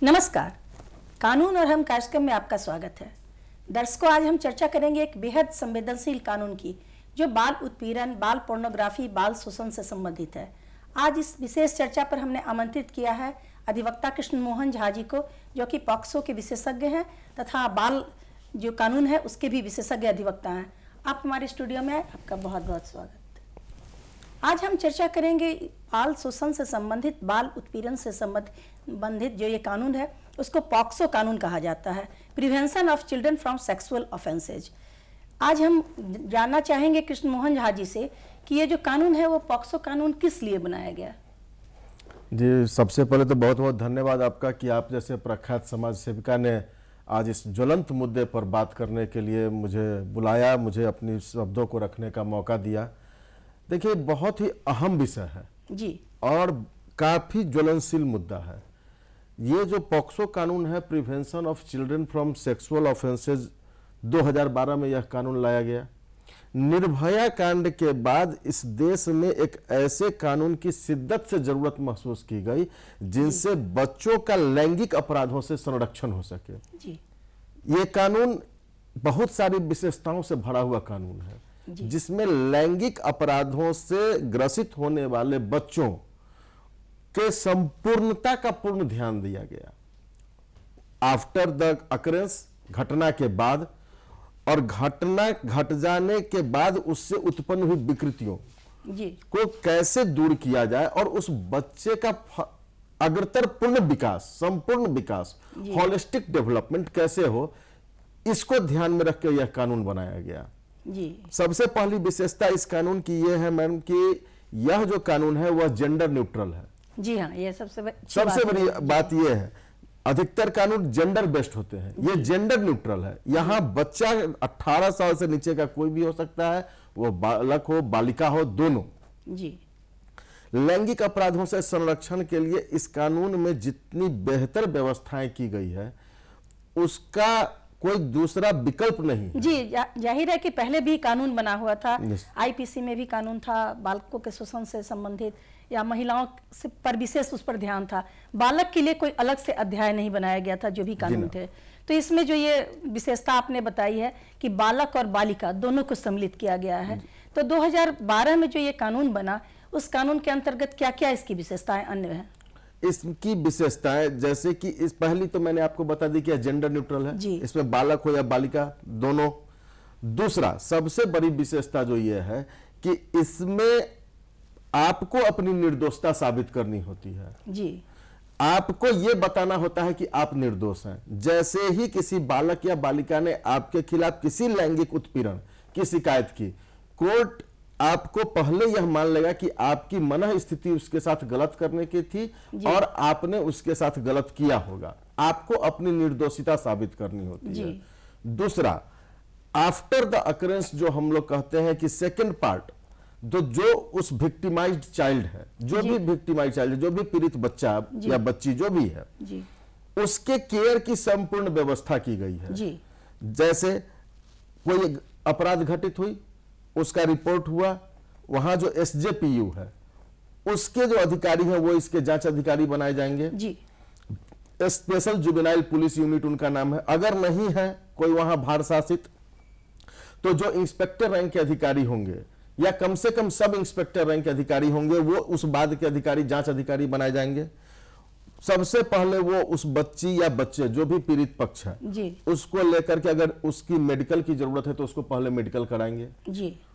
नमस्कार, कानून और हम कार्यक्रम में आपका स्वागत है। दर्शकों, आज हम चर्चा करेंगे एक बेहद संवेदनशील कानून की, जो बाल उत्पीड़न, बाल पोर्नोग्राफी, बाल शोषण से संबंधित है। आज इस विशेष चर्चा पर हमने आमंत्रित किया है अधिवक्ता कृष्ण मोहन झा जी को, जो कि पॉक्सो के विशेषज्ञ हैं तथा बाल जो कानून है उसके भी विशेषज्ञ अधिवक्ता हैं। आप हमारे स्टूडियो में आए, आपका बहुत बहुत स्वागत। आज हम चर्चा करेंगे बाल शोषण से संबंधित, बाल उत्पीड़न से संबंधित जो ये कानून है उसको पॉक्सो कानून कहा जाता है, prevention of children from sexual offences. आज हम जानना चाहेंगे कृष्ण मोहन झा जी से कि ये जो कानून है वो पॉक्सो कानून किस लिए बनाया गया। जी, सबसे पहले तो बहुत बहुत धन्यवाद आपका कि आप जैसे प्रख्यात समाज सेविका ने आज इस ज्वलंत मुद्दे पर बात करने के लिए मुझे बुलाया, मुझे अपनी शब्दों को रखने का मौका दिया। देखिए, बहुत ही अहम विषय है जी और काफी ज्वलनशील मुद्दा है। ये जो पॉक्सो कानून है, prevention of children from sexual offences, 2012 में यह कानून लाया गया। निर्भया कांड के बाद इस देश में एक ऐसे कानून की शिद्दत से जरूरत महसूस की गई जिनसे बच्चों का लैंगिक अपराधों से संरक्षण हो सके। जी ये कानून बहुत सारी विशेषताओं से भरा हुआ कानून है, जिसमें लैंगिक अपराधों से ग्रसित होने वाले बच्चों के संपूर्णता का पूर्ण ध्यान दिया गया। आफ्टर द अकरेंस, घटना के बाद, और घटना घट जाने के बाद उससे उत्पन्न हुई विकृतियों को कैसे दूर किया जाए और उस बच्चे का अग्रतर पूर्ण विकास, संपूर्ण विकास, होलिस्टिक डेवलपमेंट कैसे हो, इसको ध्यान में रख के यह कानून बनाया गया। जी सबसे पहली विशेषता इस कानून की यह है मैम कि यह जो कानून है वह जेंडर न्यूट्रल है। जी हाँ, ये सबसे बड़ी बात यह है, अधिकतर कानून जेंडर बेस्ड होते हैं, ये जेंडर न्यूट्रल है। यहाँ बच्चा 18 साल से नीचे का कोई भी हो सकता है, वो बालक हो बालिका हो, दोनों। जी लैंगिक अपराधों से संरक्षण के लिए इस कानून में जितनी बेहतर व्यवस्थाएं की गई है उसका कोई दूसरा विकल्प नहीं है। जी, जाहिर है कि पहले भी कानून बना हुआ था, आईपीसी में भी कानून था बालकों के शोषण से संबंधित या महिलाओं से पर विशेष उस पर ध्यान था। बालक के लिए कोई अलग से अध्याय नहीं बनाया गया था, जो भी कानून थे। तो इसमें जो ये विशेषता आपने बताई है कि बालक और बालिका दोनों को सम्मिलित किया गया है। तो 2012 में जो ये कानून बना, उस कानून के अंतर्गत क्या क्या इसकी विशेषताएं अन्य हैं? इसकी विशेषताएं जैसे कि इस पहली तो मैंने आपको बता दी कि जेंडर न्यूट्रल है, इसमें बालक हो या बालिका दोनों। दूसरा सबसे बड़ी विशेषता जो ये है कि इसमें आपको अपनी निर्दोषता साबित करनी होती है। जी, आपको ये बताना होता है कि आप निर्दोष हैं। जैसे ही किसी बालक या बालिका ने आपके खिलाफ किसी लैंगिक उत्पीड़न की शिकायत की, कोर्ट आपको पहले यह मान लेगा कि आपकी मनः स्थिति उसके साथ गलत करने की थी और आपने उसके साथ गलत किया होगा। आपको अपनी निर्दोषिता साबित करनी होती है। दूसरा, आफ्टर द अकरेंस जो हम लोग कहते हैं कि सेकंड पार्ट, जो उस विक्टिमाइज्ड चाइल्ड है, जो भी विक्टिमाइज्ड चाइल्ड है, जो भी पीड़ित बच्चा या बच्ची जो भी है, उसके केयर की संपूर्ण व्यवस्था की गई है। जैसे कोई अपराध घटित हुई, उसका रिपोर्ट हुआ, वहां जो एसजेपीयू है उसके जो अधिकारी हैं वो इसके जांच अधिकारी बनाए जाएंगे। स्पेशल जुवेनाइल पुलिस यूनिट उनका नाम है। अगर नहीं है कोई वहां भार शासित, तो जो इंस्पेक्टर रैंक के अधिकारी होंगे या कम से कम सब इंस्पेक्टर रैंक के अधिकारी होंगे, वो उस बाद के अधिकारी, जांच अधिकारी बनाए जाएंगे। सबसे पहले वो उस बच्ची या बच्चे जो भी पीड़ित पक्ष है उसको लेकर के अगर उसकी मेडिकल की जरूरत है तो उसको पहले मेडिकल कराएंगे।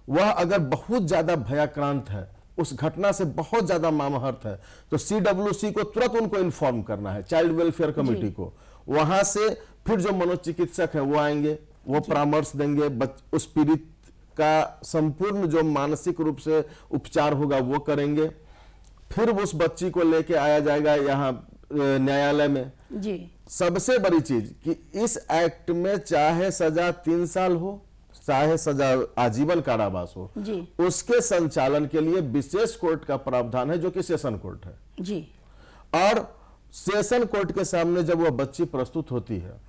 वह अगर बहुत ज्यादा भयाक्रांत है, उस घटना से बहुत ज्यादा मर्माहत है, तो CWC को तुरंत उनको इन्फॉर्म करना है, चाइल्ड वेलफेयर कमेटी को। वहां से फिर जो मनोचिकित्सक है वो आएंगे, वो परामर्श देंगे, उस पीड़ित का संपूर्ण जो मानसिक रूप से उपचार होगा वो करेंगे। फिर उस बच्ची को लेके आया जाएगा यहाँ न्यायालय में। सबसे बड़ी चीज कि इस एक्ट में चाहे सजा 3 साल हो, चाहे सजा आजीवन कारावास हो, उसके संचालन के लिए विशेष कोर्ट का प्रावधान है, जो कि सेशन कोर्ट है। और सेशन कोर्ट के सामने जब वह बच्ची प्रस्तुत होती है,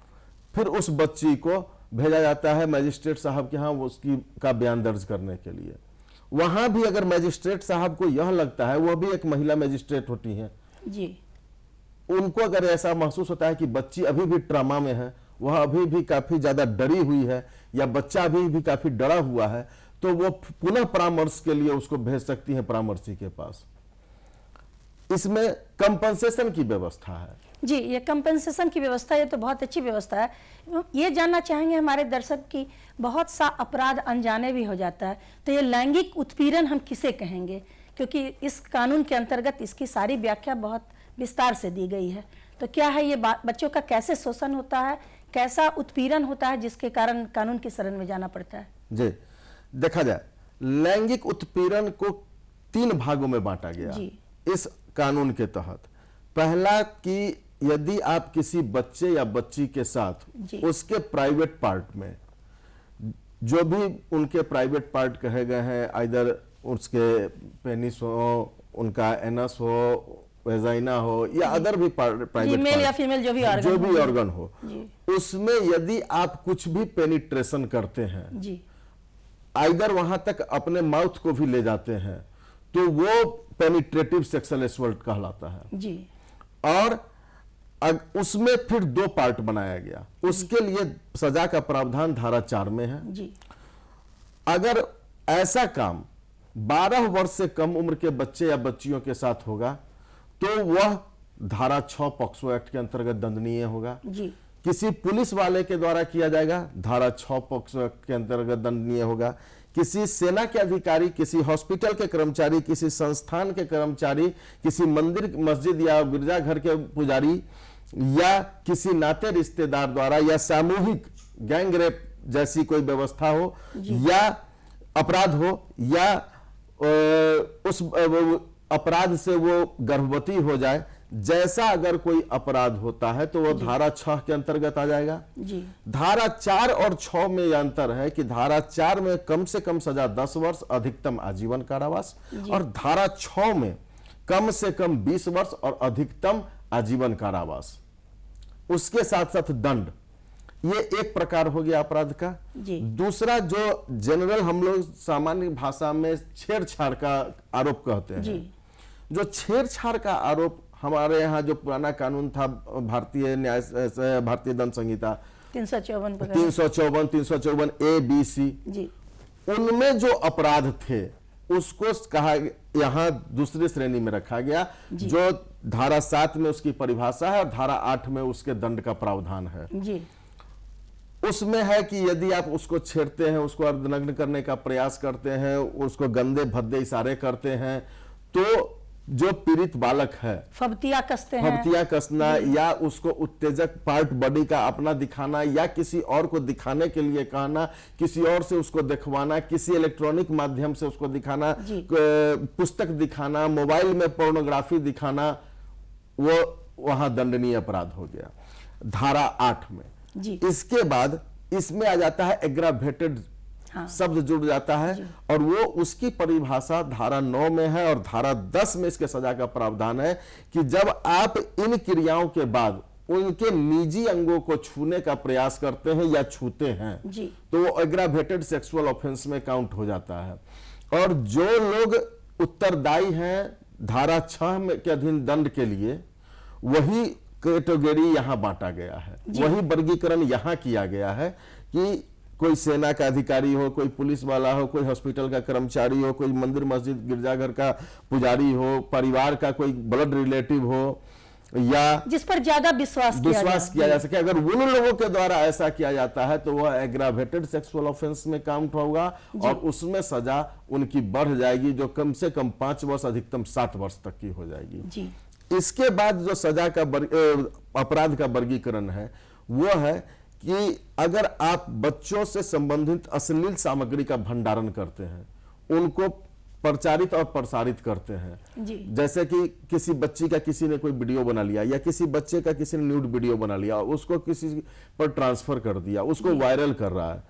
फिर उस बच्ची को भेजा जाता है मजिस्ट्रेट साहब के यहाँ उसकी का बयान दर्ज करने के लिए। वहां भी अगर मजिस्ट्रेट साहब को यह लगता है, वह भी एक महिला मजिस्ट्रेट होती हैं जी, उनको अगर ऐसा महसूस होता है कि बच्ची अभी भी ट्रामा में है, वह अभी भी काफी ज्यादा डरी हुई है, या बच्चा अभी भी काफी डरा हुआ है, तो वो पुनः परामर्श के लिए उसको भेज सकती है परामर्शी के पास। इसमें कंपनसेशन की व्यवस्था है। जी, ये कंपनसेशन की व्यवस्था, ये तो बहुत अच्छी व्यवस्था है। ये जानना चाहेंगे हमारे दर्शक की बहुत सा अपराध अनजाने भी हो जाता है, तो ये लैंगिक उत्पीड़न हम किसे कहेंगे, क्योंकि इस कानून के अंतर्गत इसकी सारी व्याख्या बहुत विस्तार से दी गई है। तो क्या है ये बच्चों का कैसे शोषण होता है, कैसा उत्पीड़न होता है जिसके कारण कानून की शरण में जाना पड़ता है? जी, देखा जाए लैंगिक उत्पीड़न को 3 भागों में बांटा गया इस कानून के तहत। पहला कि यदि आप किसी बच्चे या बच्ची के साथ उसके प्राइवेट पार्ट में, जो भी उनके प्राइवेट पार्ट कहे गए हैं, आइदर उसके पेनिस हो, उनका एनस हो, वेजाइना हो, या अदर भी प्राइवेट मेल या फीमेल जो भी ऑर्गन हो, उसमें यदि आप कुछ भी पेनिट्रेशन करते हैं जी, आइदर वहां तक अपने माउथ को भी ले जाते हैं, तो वो पेनिट्रेटिव सेक्सुअल असॉल्ट कहलाता है जी। और उसमें फिर 2 पार्ट बनाया गया। उसके लिए सजा का प्रावधान धारा 4 में है जी। अगर ऐसा काम 12 वर्ष से कम उम्र के बच्चे या बच्चियों के साथ होगा तो वह धारा 6 पॉक्सो एक्ट के अंतर्गत दंडनीय होगा जी। किसी पुलिस वाले के द्वारा किया जाएगा, धारा 6 पॉक्सो एक्ट के अंतर्गत दंडनीय होगा। किसी सेना के अधिकारी, किसी हॉस्पिटल के कर्मचारी, किसी संस्थान के कर्मचारी, किसी मंदिर, मस्जिद या गिरजाघर के पुजारी या किसी नाते रिश्तेदार द्वारा या सामूहिक गैंग रेप जैसी कोई व्यवस्था हो या अपराध हो या उस अपराध से वो गर्भवती हो जाए, जैसा अगर कोई अपराध होता है तो वो धारा 6 के अंतर्गत आ जाएगा जी। धारा 4 और 6 में यह अंतर है कि धारा 4 में कम से कम सजा 10 वर्ष, अधिकतम आजीवन कारावास, और धारा 6 में कम से कम 20 वर्ष और अधिकतम आजीवन कारावास, उसके साथ साथ दंड। ये एक प्रकार हो गया अपराध का। दूसरा जो जनरल हम लोग सामान्य भाषा में छेड़छाड़ का आरोप कहते हैं, जो छेड़छाड़ का आरोप हमारे यहाँ जो पुराना कानून था भारतीय दंड संहिता 354 ए बी सी, उनमें जो अपराध थे उसको कहा यहाँ दूसरी श्रेणी में रखा गया, जो धारा 7 में उसकी परिभाषा है और धारा 8 में उसके दंड का प्रावधान है जी। उसमें है कि यदि आप उसको छेड़ते हैं, उसको अर्धनग्न करने का प्रयास करते हैं, उसको गंदे भद्दे इशारे करते हैं, तो जो पीड़ित बालक है फबतिया कसना या उसको उत्तेजक पार्ट बॉडी का अपना दिखाना या किसी और को दिखाने के लिए कहना, किसी और से उसको दिखवाना, किसी इलेक्ट्रॉनिक माध्यम से उसको दिखाना, पुस्तक दिखाना, मोबाइल में पोर्नोग्राफी दिखाना, वो वहां दंडनीय अपराध हो गया धारा 8 में जी। इसके बाद इसमें आ जाता है एग्रावेटेड शब्द जुड़ जाता है और वो उसकी परिभाषा धारा 9 में है और धारा 10 में इसके सजा का प्रावधान है कि जब आप इन क्रियाओं के बाद उनके निजी अंगों को छूने का प्रयास करते हैं या छूते हैं तो वो एग्रावेटेड सेक्सुअल ऑफेंस में काउंट हो जाता है। और जो लोग उत्तरदायी हैं धारा 6 के अधीन दंड के लिए, वही कैटेगरी यहां बांटा गया है, वही वर्गीकरण यहां किया गया है कि कोई सेना का अधिकारी हो, कोई पुलिस वाला हो, कोई हॉस्पिटल का कर्मचारी हो, कोई मंदिर मस्जिद गिरजाघर का पुजारी हो, परिवार का कोई ब्लड रिलेटिव हो या जिस पर ज्यादा विश्वास किया जा सके, अगर उन लोगों के द्वारा ऐसा किया जाता है तो वह एग्रावेटेड सेक्सुअल ऑफेंस में काउंट होगा और उसमें सजा उनकी बढ़ जाएगी, जो कम से कम 5 वर्ष अधिकतम 7 वर्ष तक की हो जाएगी। इसके बाद जो सजा का अपराध का वर्गीकरण है वो है कि अगर आप बच्चों से संबंधित अश्लील सामग्री का भंडारण करते हैं, उनको प्रचारित और प्रसारित करते हैं, जैसे कि किसी बच्ची का किसी ने कोई वीडियो बना लिया या किसी बच्चे का किसी ने न्यूड वीडियो बना लिया, उसको किसी पर ट्रांसफर कर दिया, उसको वायरल कर रहा है,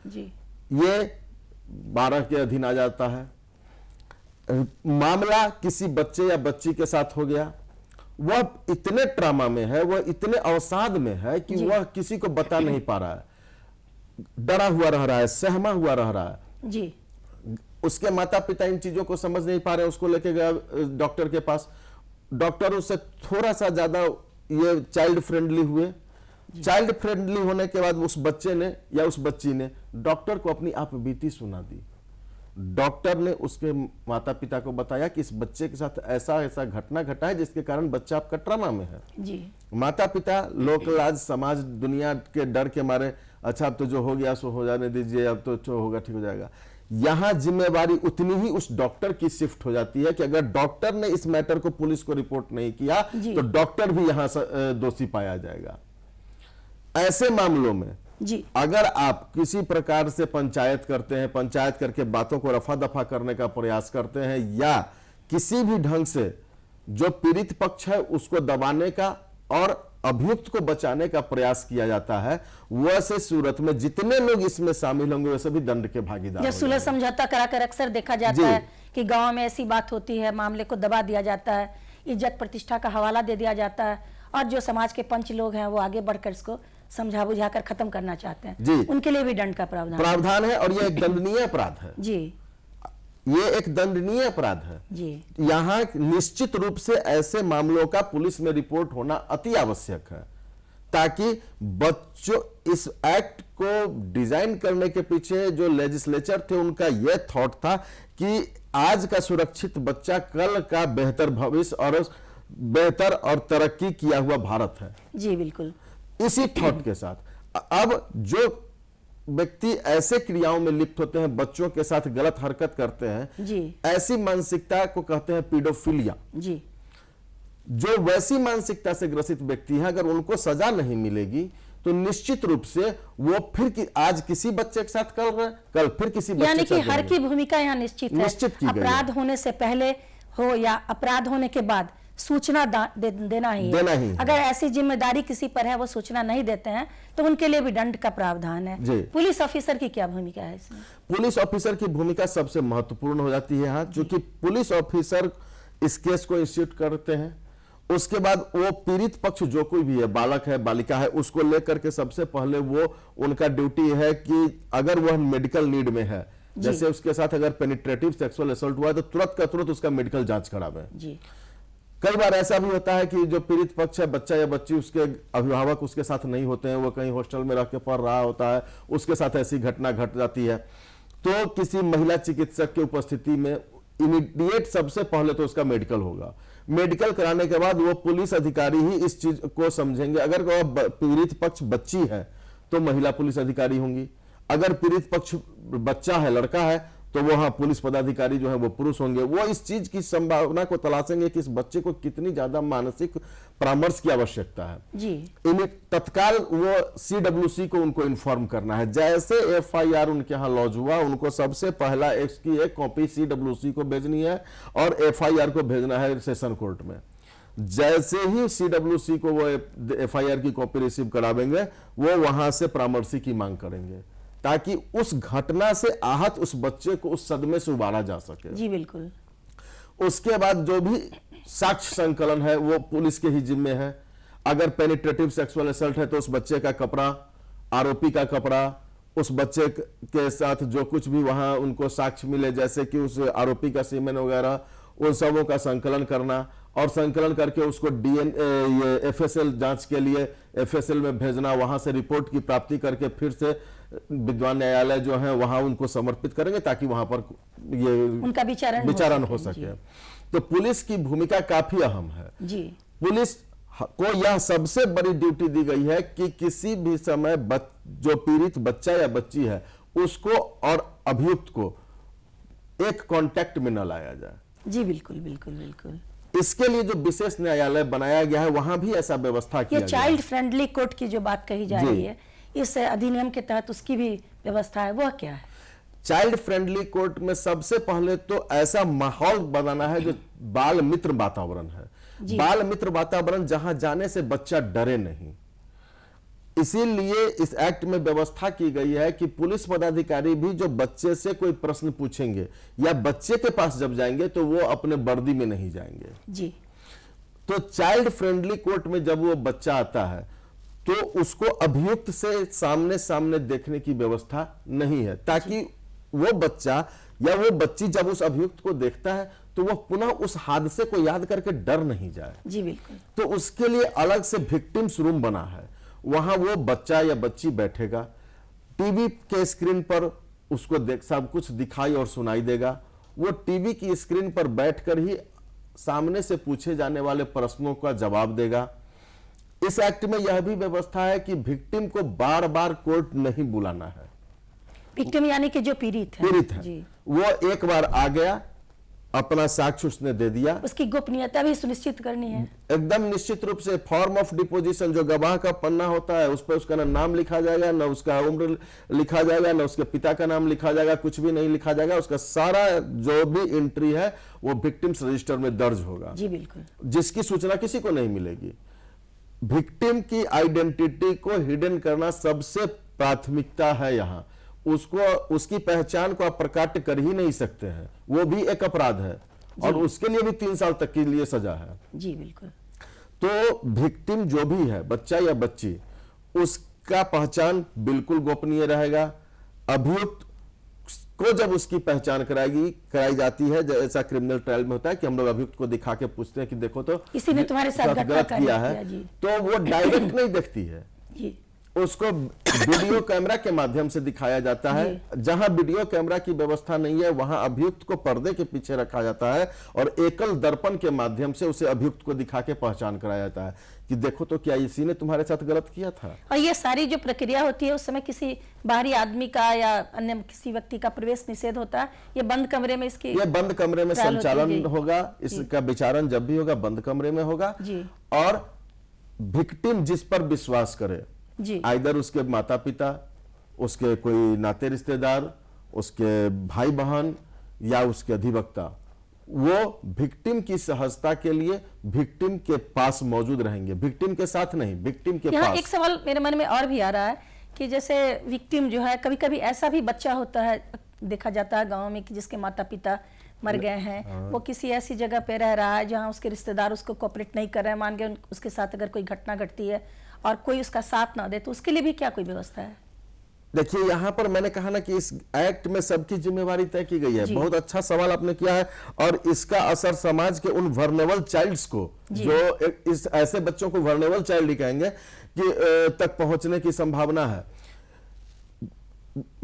ये 12 के अधीन आ जाता है। मामला किसी बच्चे या बच्ची के साथ हो गया, वह इतने ट्रामा में है, वह इतने अवसाद में है कि वह किसी को बता नहीं पा रहा है, डरा हुआ रह रहा है, सहमा हुआ रह रहा है जी। उसके माता पिता इन चीजों को समझ नहीं पा रहे, उसको लेके गया डॉक्टर के पास, डॉक्टर उससे थोड़ा सा ज्यादा ये चाइल्ड फ्रेंडली हुए। चाइल्ड फ्रेंडली होने के बाद उस बच्चे ने या उस बच्ची ने डॉक्टर को अपनी आप बीती सुना दी। डॉक्टर ने उसके माता पिता को बताया कि इस बच्चे के साथ ऐसा ऐसा घटना घटा है जिसके कारण बच्चा आपका ट्रमा में है। जी। माता माता पिता लोक लाज समाज दुनिया के डर के मारे, अच्छा अब तो जो हो गया सो हो जाने दीजिए, अब तो जो होगा ठीक हो जाएगा। यहां जिम्मेवारी उतनी ही उस डॉक्टर की शिफ्ट हो जाती है कि अगर डॉक्टर ने इस मैटर को पुलिस को रिपोर्ट नहीं किया तो डॉक्टर भी यहां दोषी पाया जाएगा। ऐसे मामलों में जी। अगर आप किसी प्रकार से पंचायत करते हैं, पंचायत करके बातों को रफा दफा करने का प्रयास करते हैं, या किसी भी ढंग से जो पीड़ित पक्ष है उसको दबाने का और अभियुक्त को बचाने का प्रयास किया जाता है, वैसे सूरत में जितने लोग इसमें शामिल होंगे वे सभी दंड के भागीदार। जब सुलह समझौता कराकर अक्सर देखा जाता है कि गांव में ऐसी बात होती है, मामले को दबा दिया जाता है, इज्जत प्रतिष्ठा का हवाला दे दिया जाता है, और जो समाज के पंच लोग हैं वो आगे बढ़कर इसको समझा बुझाकर खत्म करना चाहते हैं, उनके लिए भी दंड का प्रावधान है। और ये एक दंडनीय अपराध है जी। ये एक दंडनीय अपराध है जी। यहाँ निश्चित रूप से ऐसे मामलों का पुलिस में रिपोर्ट होना अति आवश्यक है, ताकि बच्चों, इस एक्ट को डिजाइन करने के पीछे जो लेजिस्लेचर थे उनका यह थॉट था कि आज का सुरक्षित बच्चा कल का बेहतर भविष्य और बेहतर और तरक्की किया हुआ भारत है। जी बिल्कुल। इसी थॉट के साथ अब जो व्यक्ति ऐसे क्रियाओं में लिप्त होते हैं, बच्चों के साथ गलत हरकत करते हैं जी। ऐसी मानसिकता को कहते हैं पीडोफिलिया जी। जो वैसी मानसिकता से ग्रसित व्यक्ति है, अगर उनको सजा नहीं मिलेगी तो निश्चित रूप से वो फिर आज किसी बच्चे के साथ कल फिर किसी बच्चे, यानी कि हर की भूमिका यहाँ निश्चित है। अपराध होने से पहले हो या अपराध होने के बाद सूचना देना ही है। अगर ऐसी जिम्मेदारी किसी पर है वो सूचना नहीं देते हैं तो उनके लिए भी दंड का प्रावधान है। पुलिस ऑफिसर की क्या भूमिका है इसमें? पुलिस ऑफिसर की भूमिका सबसे महत्वपूर्ण हो जाती है यहाँ, क्योंकि पुलिस ऑफिसर इस केस को इंस्टीट्यूट करते हैं। उसके बाद वो पीड़ित पक्ष जो कोई भी है, बालक है बालिका है, उसको लेकर के सबसे पहले वो उनका ड्यूटी है कि अगर वह मेडिकल नीड में है, जैसे उसके साथ अगर पेनिट्रेटिव सेक्सुअल असॉल्ट हुआ है तो तुरंत का तुरंत उसका मेडिकल जांच करावे। कई बार ऐसा भी होता है कि जो पीड़ित पक्ष है, बच्चा या बच्ची, उसके अभिभावक उसके साथ नहीं होते हैं, वो कहीं हॉस्टल में रह के पढ़ रहा होता है, उसके साथ ऐसी घटना घट जाती है, तो किसी महिला चिकित्सक की उपस्थिति में इमीडिएट सबसे पहले तो उसका मेडिकल होगा। मेडिकल कराने के बाद वो पुलिस अधिकारी ही इस चीज को समझेंगे। अगर वह पीड़ित पक्ष बच्ची है तो महिला पुलिस अधिकारी होंगी, अगर पीड़ित पक्ष बच्चा है, लड़का है, तो वो पुलिस पदाधिकारी जो है वो पुरुष होंगे। वो इस चीज की संभावना को तलाशेंगे कि इस बच्चे को कितनी ज्यादा मानसिक परामर्श की आवश्यकता है जी। तत्काल वो CWC को उनको इन्फॉर्म करना है। जैसे FIR उनके यहाँ लॉन्च हुआ, उनको सबसे पहला इसकी एक कॉपी CWC को भेजनी है और FIR को भेजना है सेशन कोर्ट में। जैसे ही CWC को वो FIR की कॉपी रिसीव करावेंगे, वो वहां से परामर्शी की मांग करेंगे, ताकि उस घटना से आहत उस बच्चे को उस सदमे से उबारा जा सके। जी बिल्कुल। उसके बाद जो भी साक्ष्य संकलन है वो पुलिस के ही जिम्मे है। अगर पेनिट्रेटिव सेक्सुअल असल्ट है तो उस बच्चे का कपड़ा, आरोपी का कपड़ा, उस बच्चे के साथ जो कुछ भी वहां उनको साक्ष्य मिले, जैसे कि उस आरोपी का सीमेन वगैरह, उन सबों का संकलन करना और संकलन करके उसको FSL जांच के लिए FSL में भेजना, वहां से रिपोर्ट की प्राप्ति करके फिर से विद्वान न्यायालय जो है वहां उनको समर्पित करेंगे, ताकि वहां पर ये उनका विचारण हो सके। तो पुलिस की भूमिका काफी अहम है जी। पुलिस को यह सबसे बड़ी ड्यूटी दी गई है कि किसी भी समय जो पीड़ित बच्चा या बच्ची है उसको और अभियुक्त को एक कांटेक्ट में न लाया जाए। जी बिल्कुल बिल्कुल बिल्कुल। इसके लिए जो विशेष न्यायालय बनाया गया है वहां भी ऐसा व्यवस्था किया गया है। चाइल्ड फ्रेंडली कोर्ट की जो बात कही जा रही है, इस अधिनियम के तहत उसकी भी व्यवस्था है, वह क्या है? चाइल्ड फ्रेंडली कोर्ट में सबसे पहले तो ऐसा माहौल बनाना है जो बाल मित्र वातावरण है। बाल मित्र वातावरण जहां जाने से बच्चा डरे नहीं। इसीलिए इस एक्ट में व्यवस्था की गई है कि पुलिस पदाधिकारी भी जो बच्चे से कोई प्रश्न पूछेंगे या बच्चे के पास जब जाएंगे तो वो अपने वर्दी में नहीं जाएंगे जी। तो चाइल्ड फ्रेंडली कोर्ट में जब वो बच्चा आता है तो उसको अभियुक्त से सामने सामने देखने की व्यवस्था नहीं है, ताकि वो बच्चा या वो बच्ची जब उस अभियुक्त को देखता है तो वो पुनः उस हादसे को याद करके डर नहीं जाए। जी बिल्कुल। तो उसके लिए अलग से विक्टिम्स रूम बना है, वहां वो बच्चा या बच्ची बैठेगा, टीवी के स्क्रीन पर उसको सब कुछ दिखाई और सुनाई देगा। वो टीवी की स्क्रीन पर बैठकर ही सामने से पूछे जाने वाले प्रश्नों का जवाब देगा। इस एक्ट में यह भी व्यवस्था है कि विक्टिम को बार बार कोर्ट नहीं बुलाना है। विक्टिम यानी कि जो पीड़ित है, पीड़ित है, वो एक बार आ गया, अपना साक्ष्य उसने दे दिया, उसकी गोपनीयता भी सुनिश्चित करनी है एकदम निश्चित रूप से। फॉर्म ऑफ डिपोजिशन जो गवाह का पन्ना होता है उस पर उसका ना नाम लिखा जाएगा, ना उसका उम्र लिखा जाएगा, ना उसके पिता का नाम लिखा जाएगा, कुछ भी नहीं लिखा जाएगा। उसका सारा जो भी एंट्री है वो विक्टिम्स रजिस्टर में दर्ज होगा। जी बिल्कुल। जिसकी सूचना किसी को नहीं मिलेगी। विक्टिम की आइडेंटिटी को हिडन करना सबसे प्राथमिकता है यहाँ। उसको उसकी पहचान को आप प्रकट कर ही नहीं सकते हैं, वो भी एक अपराध है और उसके लिए भी 3 साल तक के लिए सजा है। जी बिल्कुल। तो विक्टिम जो भी है, बच्चा या बच्ची, उसका पहचान बिल्कुल गोपनीय रहेगा। अभियुक्त को जब उसकी पहचान कराई जाती है, जैसा क्रिमिनल ट्रायल में होता है कि हम लोग अभियुक्त को दिखा के पूछते हैं कि देखो तो किसी ने तुम्हारे साथ गलत किया है, तो वो डायरेक्ट नहीं देखती है जी। उसको वीडियो कैमरा के माध्यम से दिखाया जाता है। जहां वीडियो कैमरा की व्यवस्था नहीं है वहां अभियुक्त को पर्दे के पीछे रखा जाता है और एकल दर्पण के माध्यम से उसे अभियुक्त को दिखा के पहचान कराया जाता है कि देखो तो क्या इसी ने तुम्हारे साथ गलत किया था। और ये सारी जो प्रक्रिया होती है उस समय किसी बाहरी आदमी का या अन्य किसी व्यक्ति का प्रवेश निषेध होता है। ये बंद कमरे में इसकी ये बंद कमरे में संचालन होगा। इसका विचारण जब भी होगा बंद कमरे में होगा। और विक्टिम जिस पर विश्वास करे, आइदर उसके माता पिता, उसके कोई नाते रिश्तेदार, उसके भाई बहन या उसके अधिवक्ता, वो विक्टिम की सहजता के लिए विक्टिम के पास मौजूद रहेंगे, विक्टिम के साथ नहीं, विक्टिम के पास। एक सवाल मेरे मन में और भी आ रहा है कि जैसे विक्टिम जो है, कभी कभी ऐसा भी बच्चा होता है, देखा जाता है गांव में, कि जिसके माता पिता मर गए हैं, वो किसी ऐसी जगह पे रह रहा है जहां उसके रिश्तेदार उसको कोऑपरेट नहीं कर रहे हैं, मान के उसके साथ अगर कोई घटना घटती है और कोई उसका साथ ना दे, तो उसके लिए भी क्या कोई व्यवस्था है? देखिए यहाँ पर मैंने कहा ना कि इस एक्ट में सबकी जिम्मेवारी तय की गई है। बहुत अच्छा सवाल आपने किया है। और इसका असर समाज के उन वर्नेबल चाइल्ड्स को, जो इस ऐसे बच्चों को वर्नेबल चाइल्ड ही कहेंगे, कि तक पहुंचने की संभावना है।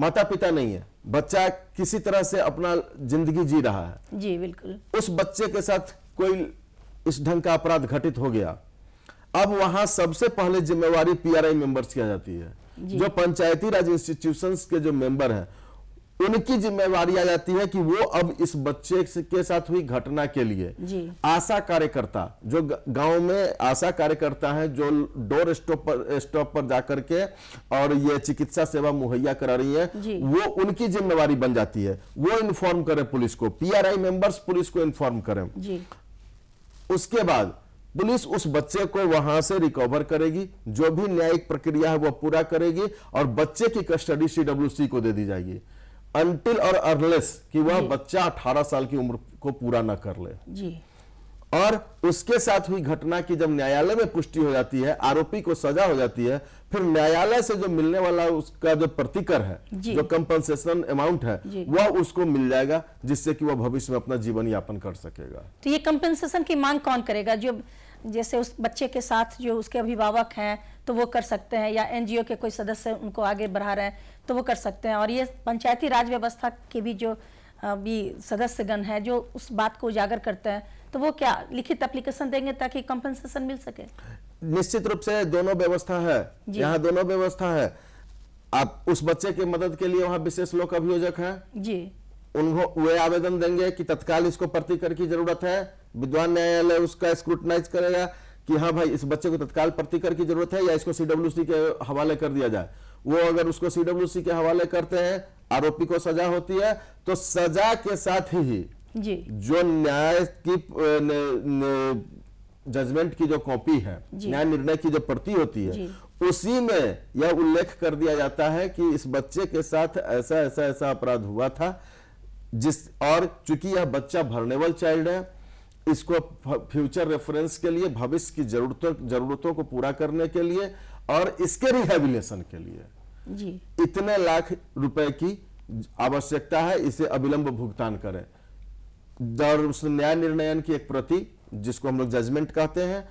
माता पिता नहीं है, बच्चा किसी तरह से अपना जिंदगी जी रहा है। जी बिल्कुल। उस बच्चे के साथ कोई इस ढंग का अपराध घटित हो गया, अब वहां सबसे पहले जिम्मेवारी पीआरआई मेंबर्स की आ जाती है। जो पंचायती राज इंस्टीट्यूशंस के जो मेंबर हैं, उनकी जिम्मेवारी आ जाती है कि वो अब इस बच्चे के साथ हुई घटना के लिए आशा कार्यकर्ता, जो गांव में आशा कार्यकर्ता हैं, जो डोर स्टॉप पर जाकर के और ये चिकित्सा सेवा मुहैया करा रही है, वो उनकी जिम्मेवारी बन जाती है। वो इन्फॉर्म करें पुलिस को, पीआरआई मेंबर्स पुलिस को इन्फॉर्म करें। उसके बाद पुलिस उस बच्चे को वहां से रिकवर करेगी, जो भी न्यायिक प्रक्रिया है वो पूरा करेगी और बच्चे की कस्टडी सीडब्ल्यूसी को दे दी जाएगी, अनटिल और अनलेस कि वह बच्चा 18 साल की उम्र को पूरा न कर ले। और उसके साथ हुई घटना की जब न्यायालय में पुष्टि हो जाती है, आरोपी को सजा हो जाती है, फिर न्यायालय से जो मिलने वाला उसका जो प्रतिकर है, जो कंपनसेशन अमाउंट है, वह उसको मिल जाएगा, जिससे कि वह भविष्य में अपना जीवन यापन कर सकेगा। तो ये कंपनसेशन की मांग कौन करेगा? जो जैसे उस बच्चे के साथ जो उसके अभिभावक हैं तो वो कर सकते हैं, या एनजीओ के कोई सदस्य उनको आगे बढ़ा रहे हैं तो वो कर सकते हैं, और ये पंचायती राज व्यवस्था के भी जो भी सदस्यगण है जो उस बात को उजागर करते हैं, तो वो क्या लिखित एप्लीकेशन देंगे ताकि कंपनसेशन मिल सके? निश्चित रूप से दोनों व्यवस्था है, यहाँ दोनों व्यवस्था है। आप उस बच्चे की मदद के लिए वहाँ विशेष लोक अभियोजक है जी, उनको वे आवेदन देंगे कि तत्काल इसको प्रतिकर की जरूरत है, विद्वान न्यायालय उसका स्क्रूटनाइज करेगा कि हाँ भाई इस बच्चे को तत्काल प्रतिकर की जरूरत है या इसको सीडब्ल्यूसी के हवाले कर दिया जाए। वो अगर उसको सीडब्ल्यूसी के हवाले करते हैं, आरोपी को सजा होती है, तो सजा के साथ ही जी जो न्याय की जजमेंट की जो कॉपी है, न्याय निर्णय की जो प्रति होती है, उसी में यह उल्लेख कर दिया जाता है कि इस बच्चे के साथ ऐसा ऐसा ऐसा अपराध हुआ था, और चूंकि यह बच्चा वर्नेबल चाइल्ड है, इसको फ्यूचर रेफरेंस के लिए, भविष्य की जरूरतों को पूरा करने के लिए और इसके रिहेबिलिटेशन के लिए जी इतने लाख रुपए की आवश्यकता है इसे अविलंब भुगतान करें। और उस न्याय निर्णयन की एक प्रति, जिसको हम लोग जजमेंट कहते हैं,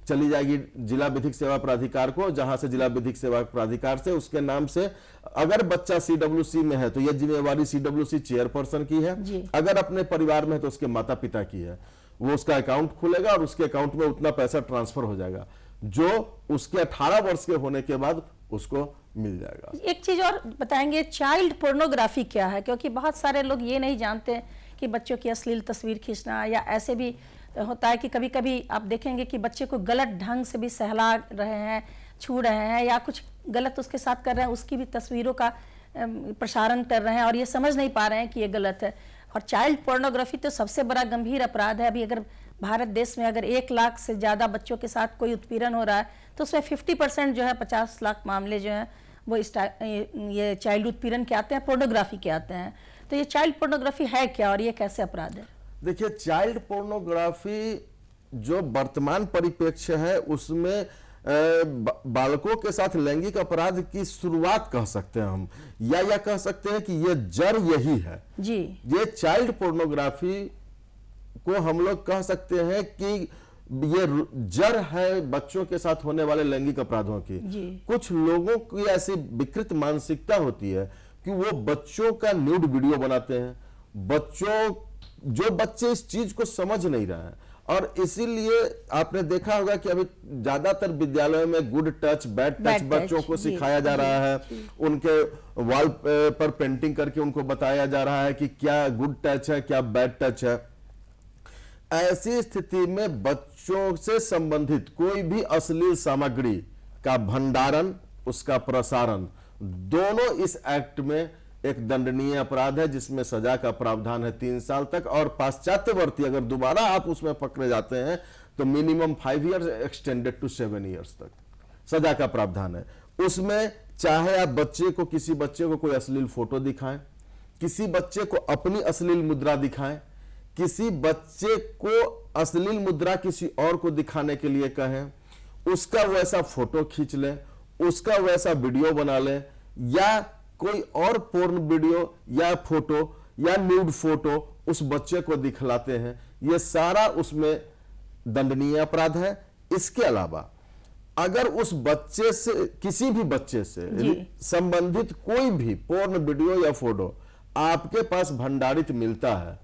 चली जाएगी जिला विधिक सेवा प्राधिकार को, जहां से जिला विधिक सेवा प्राधिकार से उसके नाम से, अगर बच्चा सीडब्ल्यूसी में है तो यह जिम्मेवारी सीडब्ल्यूसी चेयरपर्सन की है, अगर अपने परिवार में है तो उसके माता पिता की है। वो उसका अकाउंट खुलेगा और उसके अकाउंट में उतना पैसा ट्रांसफर हो जाएगा जो उसके 18 वर्ष के होने के बाद उसको मिल जाएगा। एक चीज और बताएंगे, चाइल्ड पोर्नोग्राफी क्या है? क्योंकि बहुत सारे लोग ये नहीं जानते कि बच्चों की अश्लील तस्वीर खींचना, या ऐसे भी होता है कि कभी कभी आप देखेंगे कि बच्चे को गलत ढंग से भी सहला रहे हैं, छू रहे हैं, या कुछ गलत उसके साथ कर रहे हैं, उसकी भी तस्वीरों का प्रसारण कर रहे हैं और ये समझ नहीं पा रहे हैं कि ये गलत है। और चाइल्ड पोर्नोग्राफी तो सबसे बड़ा गंभीर अपराध है। अभी अगर भारत देश में अगर 1 लाख से ज़्यादा बच्चों के साथ कोई उत्पीड़न हो रहा है तो उसमें 50% जो है, 50 लाख मामले जो हैं वो ये चाइल्ड उत्पीड़न के आते हैं, पोर्नोग्राफी के आते हैं। तो ये चाइल्ड पोर्नोग्राफी है क्या और ये कैसे अपराध है? देखिए, चाइल्ड पोर्नोग्राफी जो वर्तमान परिप्रेक्ष्य है उसमें बालकों के साथ लैंगिक अपराध की शुरुआत कह सकते हैं हम, या कह सकते हैं कि ये जड़ यही है जी। ये चाइल्ड पोर्नोग्राफी को हम लोग कह सकते हैं कि ये जड़ है बच्चों के साथ होने वाले लैंगिक अपराधों की। कुछ लोगों की ऐसी विकृत मानसिकता होती है कि वो बच्चों का न्यूड वीडियो बनाते हैं, जो बच्चे इस चीज को समझ नहीं रहे हैं। और इसीलिए आपने देखा होगा कि अभी ज्यादातर विद्यालयों में गुड टच बैड टच बच्चों को सिखाया जा रहा है। उनके वॉल पर पेंटिंग करके उनको बताया जा रहा है कि क्या गुड टच है, क्या बैड टच है। ऐसी स्थिति में बच्चों से संबंधित कोई भी अश्लील सामग्री का भंडारण, उसका प्रसारण, दोनों इस एक्ट में एक दंडनीय अपराध है, जिसमें सजा का प्रावधान है 3 साल तक। और पाश्चात्यवर्ती अगर दोबारा आप उसमें पकड़े जाते हैं तो minimum 5 years extended to 7 years तक सजा का प्रावधान है। उसमें चाहे आप किसी बच्चे को कोई अश्लील फोटो दिखाएं, किसी बच्चे को अपनी अश्लील मुद्रा दिखाएं, किसी बच्चे को अश्लील मुद्रा किसी और को दिखाने के लिए कहें, उसका वैसा फोटो खींच लें, उसका वैसा वीडियो बना लें, या कोई और पोर्न वीडियो या फोटो या न्यूड फोटो उस बच्चे को दिखलाते हैं, यह सारा उसमें दंडनीय अपराध है। इसके अलावा अगर उस बच्चे से, किसी भी बच्चे से संबंधित कोई भी पोर्न वीडियो या फोटो आपके पास भंडारित मिलता है,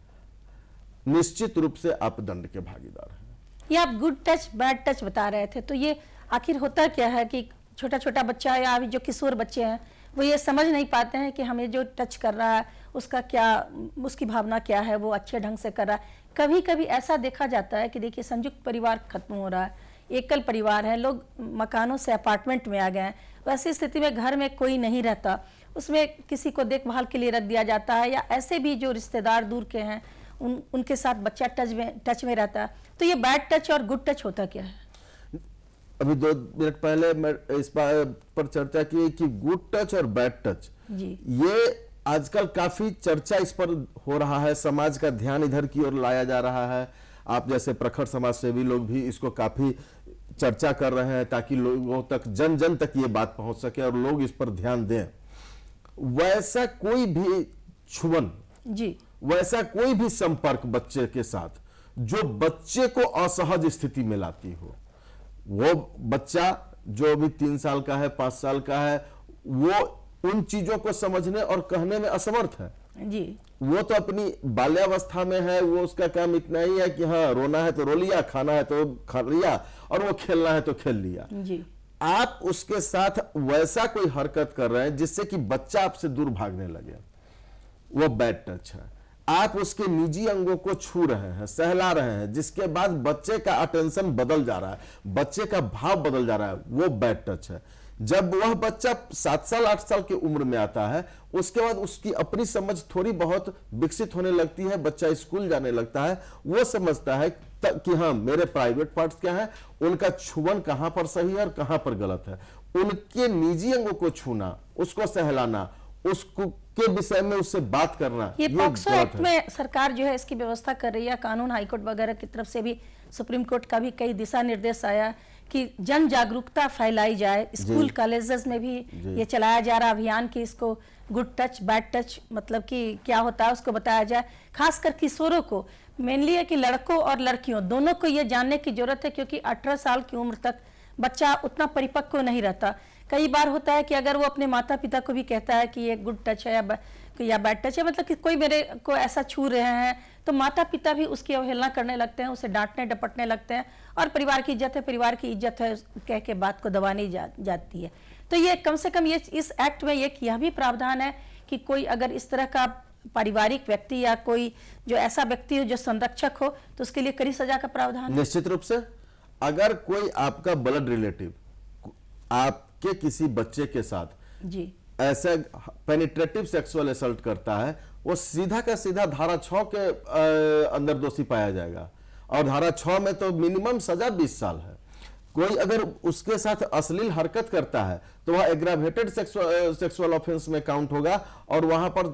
निश्चित रूप से आप दंड के भागीदार हैं। ये आप गुड टच बैड टच बता रहे थे, तो ये आखिर होता क्या है कि छोटा छोटा बच्चा या अभी जो किशोर बच्चे हैं वो ये समझ नहीं पाते हैं कि हमें जो टच कर रहा है उसका क्या, उसकी भावना क्या है, वो अच्छे ढंग से कर रहा है। कभी कभी ऐसा देखा जाता है कि देखिए संयुक्त परिवार खत्म हो रहा है, एकल परिवार है, लोग मकानों से अपार्टमेंट में आ गए हैं, वैसी स्थिति में घर में कोई नहीं रहता, उसमें किसी को देखभाल के लिए रख दिया जाता है, या ऐसे भी जो रिश्तेदार दूर के हैं उनके साथ बच्चा टच में रहता है। तो ये बैड टच और गुड टच होता क्या है? अभी 2 मिनट पहले मैं इस पर चर्चा की कि गुड टच और बैड टच, ये आजकल काफी चर्चा इस पर हो रहा है, समाज का ध्यान इधर की ओर लाया जा रहा है। आप जैसे प्रखर समाज सेवी लोग भी इसको काफी चर्चा कर रहे हैं ताकि लोगों तक, जन जन तक ये बात पहुंच सके और लोग इस पर ध्यान दें। वैसा कोई भी छुअन, वैसा कोई भी संपर्क बच्चे के साथ जो बच्चे को असहज स्थिति में लाती हो, वो बच्चा जो भी 3 साल का है, 5 साल का है, वो उन चीजों को समझने और कहने में असमर्थ है जी। वो तो अपनी बाल्यावस्था में है, वो उसका काम इतना ही है कि हाँ, रोना है तो रो लिया, खाना है तो खा लिया, और वो खेलना है तो खेल लिया जी। आप उसके साथ वैसा कोई हरकत कर रहे हैं जिससे कि बच्चा आपसे दूर भागने लगे, वो बैड टच है। आप उसके निजी अंगों को छू रहे हैं, सहला रहे हैं, जिसके बाद बच्चे का अटेंशन बदल जा रहा है, बच्चे का भाव बदल जा रहा है, वो बैड टच है। जब वह बच्चा 7 साल 8 साल की उम्र में आता है, उसके बाद उसकी अपनी समझ थोड़ी बहुत विकसित होने लगती है, बच्चा स्कूल जाने लगता है, वो समझता है कि हाँ, मेरे प्राइवेट पार्ट्स क्या है, उनका छुअन कहां पर सही है और कहां पर गलत है। उनके निजी अंगों को छूना, उसको सहलाना, उसको के विषय में उससे बात करना, ये पॉक्सो एक्ट में सरकार जो है इसकी व्यवस्था कर रही है। कानून हाईकोर्ट वगैरह की तरफ से भी, सुप्रीम कोर्ट का भी कई दिशा निर्देश आया कि जन जागरूकता फैलाई जाए। स्कूल कॉलेजेस में भी ये चलाया जा रहा अभियान कि इसको गुड टच बैड टच मतलब कि क्या होता है उसको बताया जाए। खासकर किशोरों को मेनली है कि लड़कों और लड़कियों दोनों को ये जानने की जरूरत है, क्योंकि 18 साल की उम्र तक बच्चा उतना परिपक्व नहीं रहता। कई बार होता है कि अगर वो अपने माता पिता को भी कहता है कि ये गुड टच है या बैड टच है, मतलब कि कोई मेरे को ऐसा छू रहे हैं, तो माता पिता भी उसकी अवहेलना करने लगते हैं, उसे डांटने डपटने लगते हैं, और परिवार की इज्जत है, परिवार की इज्जत है कह के बात को दबानी जाती है। तो ये कम से कम ये इस एक्ट में यह भी प्रावधान है कि कोई अगर इस तरह का पारिवारिक व्यक्ति या कोई जो ऐसा व्यक्ति हो जो संरक्षक हो, तो उसके लिए कड़ी सजा का प्रावधान है। निश्चित रूप से अगर कोई आपका ब्लड रिलेटिव आपके किसी बच्चे के साथ जी ऐसे पेनिट्रेटिव सेक्सुअल असल्ट करता है, वो सीधा का सीधा धारा 6 के अंदर दोषी पाया जाएगा, और धारा 6 में तो मिनिमम सजा 20 साल है। कोई अगर उसके साथ अश्लील हरकत करता है तो वह एग्रावेटेड सेक्सुअल ऑफेंस में काउंट होगा, और वहां पर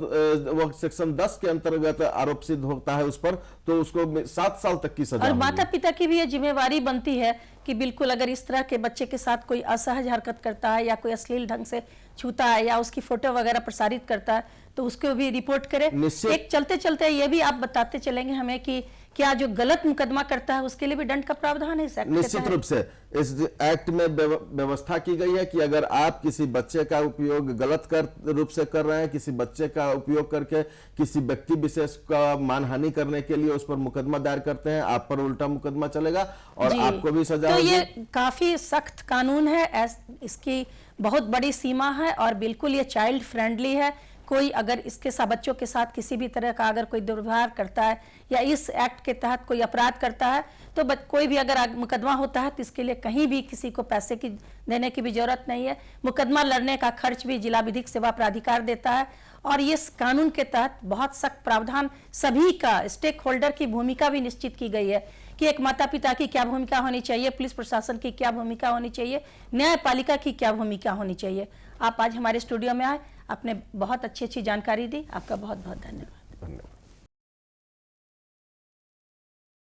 वह सेक्शन 10 के अंतर्गत आरोप सिद्ध होता है उस पर, तो उसको 7 साल तक की सजा। और माता पिता की भी ये जिम्मेवारी बनती है कि बिल्कुल अगर इस तरह के बच्चे के साथ कोई असहज हरकत करता है या कोई अश्लील ढंग से छूता है या उसकी फोटो वगैरह प्रसारित करता है, तो उसको भी रिपोर्ट करे। एक चलते चलते ये भी आप बताते चलेंगे हमें कि क्या जो गलत मुकदमा करता है उसके लिए भी दंड का प्रावधान है इस एक्ट? निश्चित रूप से इस एक्ट में व्यवस्था की गई है कि अगर आप किसी बच्चे का उपयोग गलत रूप से कर रहे हैं, किसी बच्चे का उपयोग करके किसी व्यक्ति विशेष का मानहानि करने के लिए उस पर मुकदमा दायर करते हैं, आप पर उल्टा मुकदमा चलेगा और आपको भी सजा होगी। तो ये काफी सख्त कानून है, इसकी बहुत बड़ी सीमा है और बिल्कुल ये चाइल्ड फ्रेंडली है। कोई अगर इसके साथ बच्चों के साथ किसी भी तरह का अगर कोई दुर्व्यवहार करता है या इस एक्ट के तहत कोई अपराध करता है, तो कोई भी अगर मुकदमा होता है तो इसके लिए कहीं भी किसी को पैसे की देने की भी जरूरत नहीं है। मुकदमा लड़ने का खर्च भी जिला विधिक सेवा प्राधिकार देता है, और इस कानून के तहत बहुत सख्त प्रावधान सभी का स्टेक होल्डर की भूमिका भी निश्चित की गई है कि एक माता पिता की क्या भूमिका होनी चाहिए, पुलिस प्रशासन की क्या भूमिका होनी चाहिए, न्यायपालिका की क्या भूमिका होनी चाहिए। आप आज हमारे स्टूडियो में आए, आपने बहुत अच्छी जानकारी दी, आपका बहुत बहुत धन्यवाद।